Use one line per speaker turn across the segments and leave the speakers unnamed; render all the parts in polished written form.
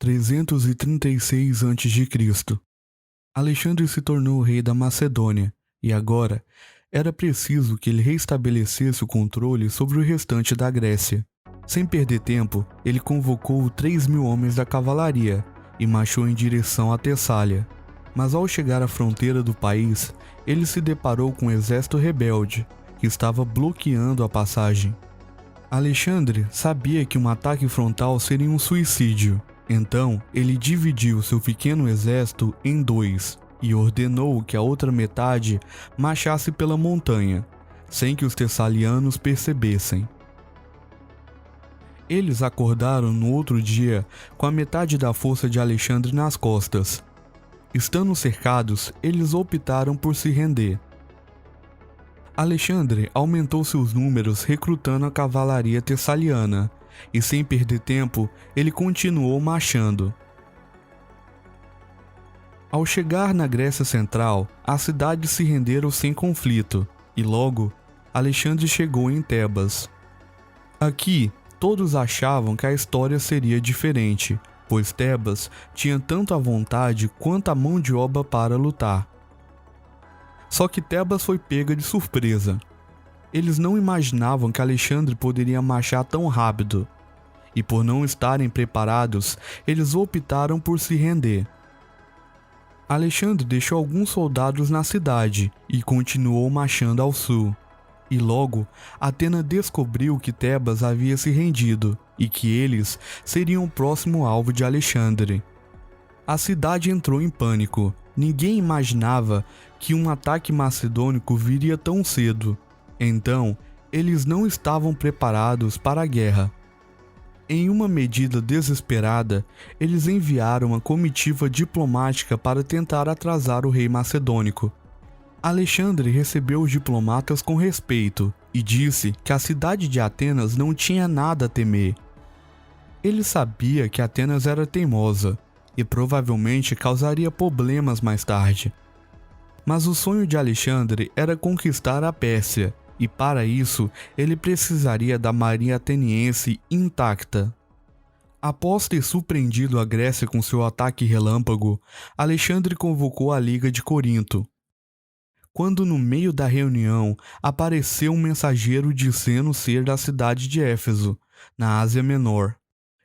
336 a.C. Alexandre se tornou rei da Macedônia, e agora era preciso que ele restabelecesse o controle sobre o restante da Grécia. Sem perder tempo, ele convocou 3.000 homens da cavalaria e marchou em direção a Tessália. Mas ao chegar à fronteira do país, ele se deparou com um exército rebelde, que estava bloqueando a passagem. Alexandre sabia que um ataque frontal seria um suicídio, então ele dividiu seu pequeno exército em dois e ordenou que a outra metade marchasse pela montanha, sem que os tessalianos percebessem. Eles acordaram no outro dia com a metade da força de Alexandre nas costas. Estando cercados, eles optaram por se render. Alexandre aumentou seus números recrutando a cavalaria tessaliana, e sem perder tempo, ele continuou marchando. Ao chegar na Grécia Central, as cidades se renderam sem conflito, e logo, Alexandre chegou em Tebas. Aqui, todos achavam que a história seria diferente, pois Tebas tinha tanto a vontade quanto a mão de obra para lutar. Só que Tebas foi pega de surpresa. Eles não imaginavam que Alexandre poderia marchar tão rápido, e por não estarem preparados, eles optaram por se render. Alexandre deixou alguns soldados na cidade e continuou marchando ao sul. E logo, Atena descobriu que Tebas havia se rendido e que eles seriam o próximo alvo de Alexandre. A cidade entrou em pânico. Ninguém imaginava que um ataque macedônico viria tão cedo. Então, eles não estavam preparados para a guerra. Em uma medida desesperada, eles enviaram uma comitiva diplomática para tentar atrasar o rei macedônico. Alexandre recebeu os diplomatas com respeito e disse que a cidade de Atenas não tinha nada a temer. Ele sabia que Atenas era teimosa e provavelmente causaria problemas mais tarde. Mas o sonho de Alexandre era conquistar a Pérsia, e para isso ele precisaria da marinha ateniense intacta. Após ter surpreendido a Grécia com seu ataque relâmpago, Alexandre convocou a Liga de Corinto. Quando no meio da reunião apareceu um mensageiro dizendo ser da cidade de Éfeso, na Ásia Menor.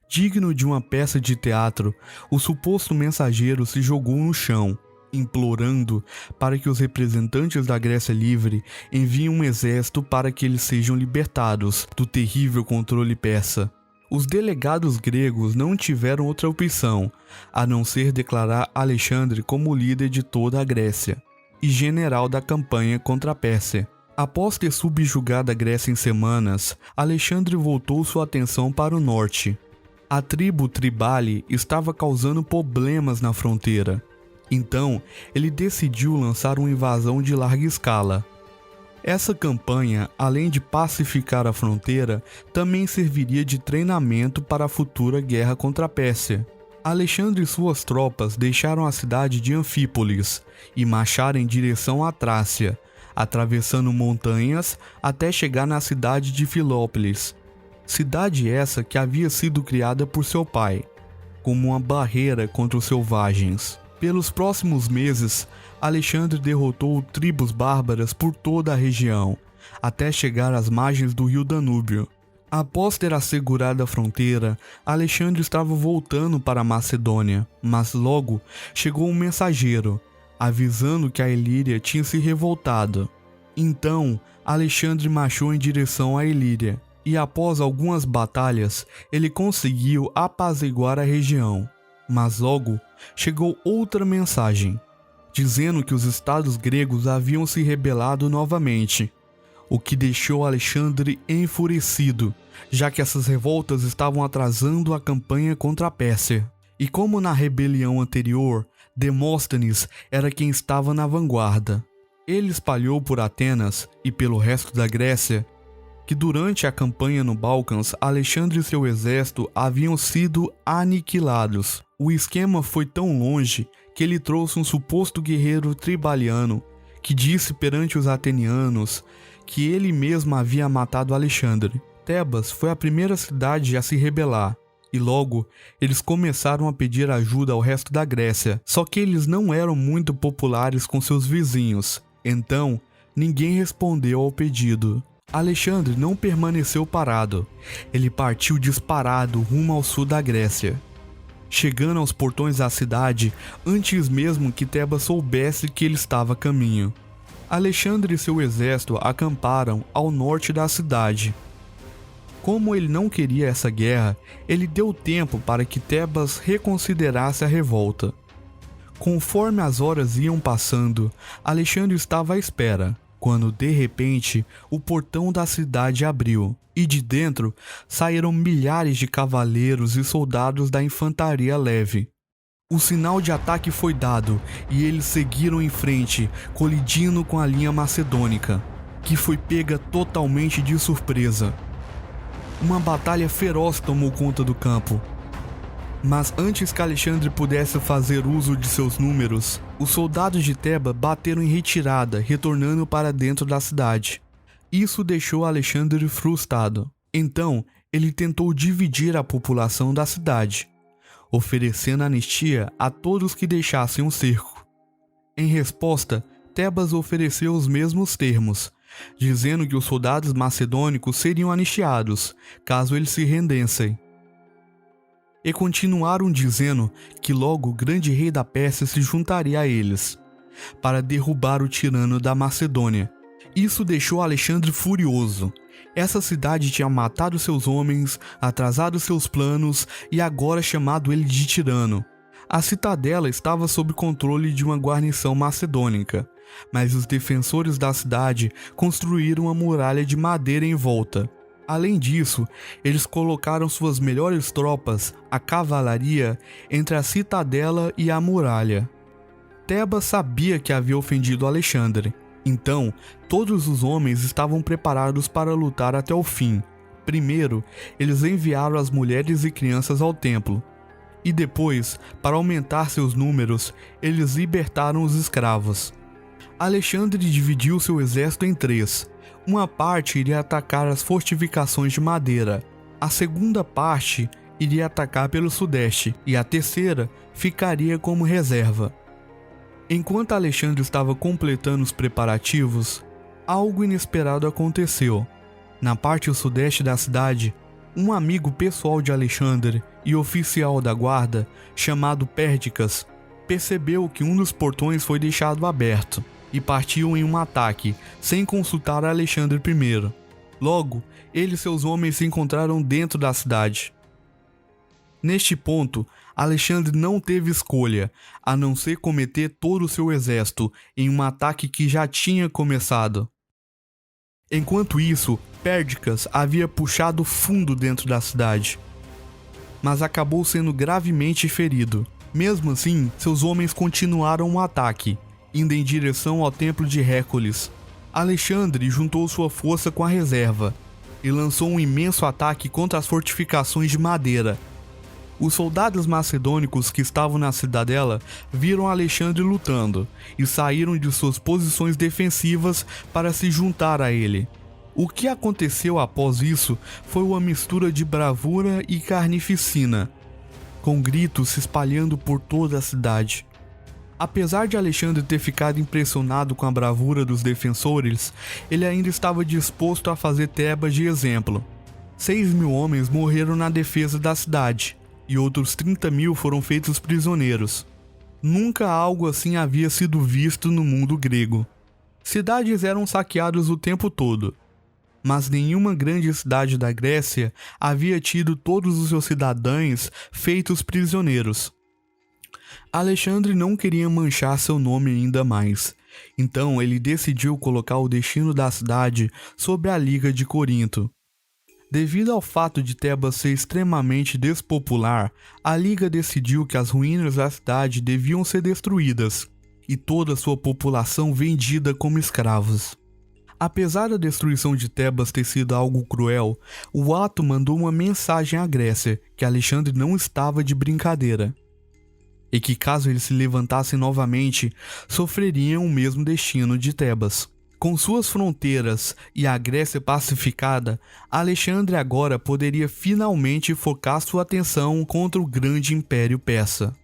Digno de uma peça de teatro, o suposto mensageiro se jogou no chão, implorando para que os representantes da Grécia Livre enviem um exército para que eles sejam libertados do terrível controle persa. Os delegados gregos não tiveram outra opção, a não ser declarar Alexandre como líder de toda a Grécia e general da campanha contra a Pérsia. Após ter subjugado a Grécia em semanas, Alexandre voltou sua atenção para o norte. A tribo Tribale estava causando problemas na fronteira. Então, ele decidiu lançar uma invasão de larga escala. Essa campanha, além de pacificar a fronteira, também serviria de treinamento para a futura guerra contra a Pérsia. Alexandre e suas tropas deixaram a cidade de Anfípolis e marcharam em direção à Trácia, atravessando montanhas até chegar na cidade de Filópolis. Cidade essa que havia sido criada por seu pai, como uma barreira contra os selvagens. Pelos próximos meses, Alexandre derrotou tribos bárbaras por toda a região, até chegar às margens do rio Danúbio. Após ter assegurado a fronteira, Alexandre estava voltando para a Macedônia, mas logo chegou um mensageiro, avisando que a Ilíria tinha se revoltado. Então, Alexandre marchou em direção à Ilíria, e após algumas batalhas, ele conseguiu apaziguar a região. Mas logo chegou outra mensagem, dizendo que os estados gregos haviam se rebelado novamente, o que deixou Alexandre enfurecido, já que essas revoltas estavam atrasando a campanha contra a Pérsia. E como na rebelião anterior, Demóstenes era quem estava na vanguarda. Ele espalhou por Atenas e pelo resto da Grécia que durante a campanha no Balcãs, Alexandre e seu exército haviam sido aniquilados. O esquema foi tão longe que ele trouxe um suposto guerreiro tribaliano que disse perante os atenianos que ele mesmo havia matado Alexandre. Tebas foi a primeira cidade a se rebelar, E logo, eles começaram a pedir ajuda ao resto da Grécia, só que eles não eram muito populares com seus vizinhos, então ninguém respondeu ao pedido. Alexandre não permaneceu parado, ele partiu disparado rumo ao sul da Grécia. Chegando aos portões da cidade, antes mesmo que Tebas soubesse que ele estava a caminho. Alexandre e seu exército acamparam ao norte da cidade. Como ele não queria essa guerra, ele deu tempo para que Tebas reconsiderasse a revolta. Conforme as horas iam passando, Alexandre estava à espera, quando de repente o portão da cidade abriu, e de dentro saíram milhares de cavaleiros e soldados da infantaria leve. O sinal de ataque foi dado e eles seguiram em frente, colidindo com a linha macedônica, que foi pega totalmente de surpresa. Uma batalha feroz tomou conta do campo. Mas antes que Alexandre pudesse fazer uso de seus números, os soldados de Tebas bateram em retirada, retornando para dentro da cidade. Isso deixou Alexandre frustrado. Então, ele tentou dividir a população da cidade, oferecendo anistia a todos que deixassem o cerco. Em resposta, Tebas ofereceu os mesmos termos, dizendo que os soldados macedônicos seriam anistiados, caso eles se rendessem. E continuaram dizendo que logo o grande rei da Pérsia se juntaria a eles, para derrubar o tirano da Macedônia. Isso deixou Alexandre furioso. Essa cidade tinha matado seus homens, atrasado seus planos e agora chamado ele de tirano. A citadela estava sob controle de uma guarnição macedônica, mas os defensores da cidade construíram uma muralha de madeira em volta. Além disso, eles colocaram suas melhores tropas, a cavalaria, entre a citadela e a muralha. Tebas sabia que havia ofendido Alexandre, então todos os homens estavam preparados para lutar até o fim. Primeiro, eles enviaram as mulheres e crianças ao templo, e depois, para aumentar seus números, eles libertaram os escravos. Alexandre dividiu seu exército em três. Uma parte iria atacar as fortificações de madeira, a segunda parte iria atacar pelo sudeste e a terceira ficaria como reserva. Enquanto Alexandre estava completando os preparativos, algo inesperado aconteceu. Na parte sudeste da cidade, um amigo pessoal de Alexandre e oficial da guarda, chamado Perdicas, percebeu que um dos portões foi deixado aberto e partiu em um ataque, sem consultar Alexandre primeiro. Logo, ele e seus homens se encontraram dentro da cidade. Neste ponto, Alexandre não teve escolha, a não ser cometer todo o seu exército em um ataque que já tinha começado. Enquanto isso, Perdicas havia puxado fundo dentro da cidade, mas acabou sendo gravemente ferido. Mesmo assim, seus homens continuaram o ataque, indo em direção ao templo de Hércules. Alexandre juntou sua força com a reserva e lançou um imenso ataque contra as fortificações de madeira. Os soldados macedônicos que estavam na cidadela viram Alexandre lutando e saíram de suas posições defensivas para se juntar a ele. O que aconteceu após isso foi uma mistura de bravura e carnificina, com gritos se espalhando por toda a cidade. Apesar de Alexandre ter ficado impressionado com a bravura dos defensores, ele ainda estava disposto a fazer Tebas de exemplo. 6.000 homens morreram na defesa da cidade, e outros 30.000 foram feitos prisioneiros. Nunca algo assim havia sido visto no mundo grego. Cidades eram saqueadas o tempo todo, mas nenhuma grande cidade da Grécia havia tido todos os seus cidadãos feitos prisioneiros. Alexandre não queria manchar seu nome ainda mais, então ele decidiu colocar o destino da cidade sob a Liga de Corinto. Devido ao fato de Tebas ser extremamente despopular, a Liga decidiu que as ruínas da cidade deviam ser destruídas e toda sua população vendida como escravos. Apesar da destruição de Tebas ter sido algo cruel, o ato mandou uma mensagem à Grécia que Alexandre não estava de brincadeira, e que caso eles se levantassem novamente, sofreriam o mesmo destino de Tebas. Com suas fronteiras e a Grécia pacificada, Alexandre agora poderia finalmente focar sua atenção contra o grande Império Persa.